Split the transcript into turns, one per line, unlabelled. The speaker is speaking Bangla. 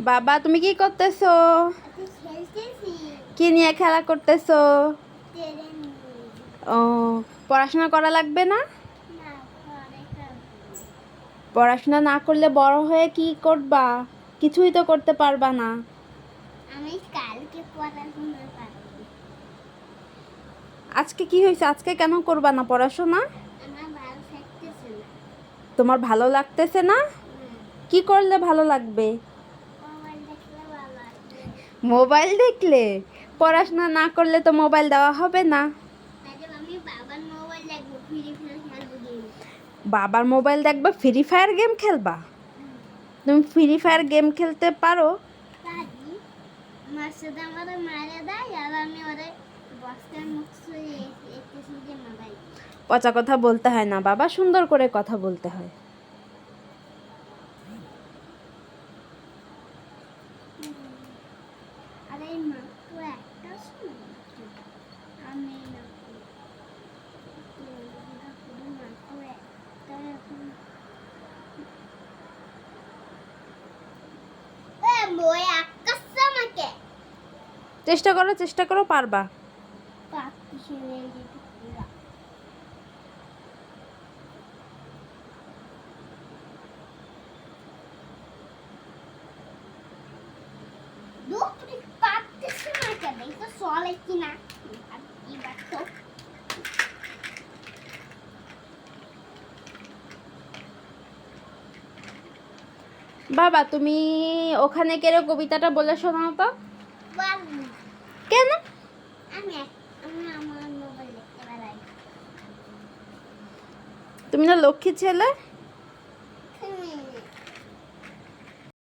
বাবা তুমি কি করতেছো? কি নিয়ে খেলা করতেছো? ও, পড়াশোনা করা লাগবে না? পড়াশোনা না করলে বড় হয়ে কি করবা? কিছুই তো করতে পারবা না।
আমি কালকে পড়াশোনা করব।
আজকে কি হয়েছে? আজকে কেন করবা না পড়াশোনা?
আমার ভালো লাগতেছে না।
তোমার ভালো লাগতেছে না? কি করলে ভালো লাগবে?
মোবাইল দেখলে ভালো লাগবে।
মোবাইল দেখলে? পড়াশোনা না করলে তো মোবাইল দেওয়া হবে না।
তাহলে আমি বাবার মোবাইল দেখবো, ফ্রি ফায়ার খেলবো গেম।
বাবার মোবাইল দেখবা, ফ্রি ফায়ার গেম খেলবা? তুমি ফ্রি ফায়ার গেম খেলতে পারো?
পারি। আমার সাথে আমাদের মারা দেয় আর আমি ওরে বস্তার মুখ ছুঁয়ে একটু যে মোবাইল।
পচা কথা বলতে হয় না বাবা, সুন্দর করে কথা বলতে হয়।
আরে মাত্র একটা শুনো আমি মাত্র একটা এখন বই আকাশ আমাকে
চেষ্টা করো পারবা।
পাখি ছেড়ে যেতে পুরা দুপুরে পাকতেছে না কেন এটা চলে কিনা এবার তো
বাবা তুমি ওখানে কেড়ে কবিতাটা বলে শোনাও তো।
পারবো না।
কেন?
আমি আমি আমার মোবাইল দেখতে পারি।
তুমি না লক্ষ্মী ছেলে।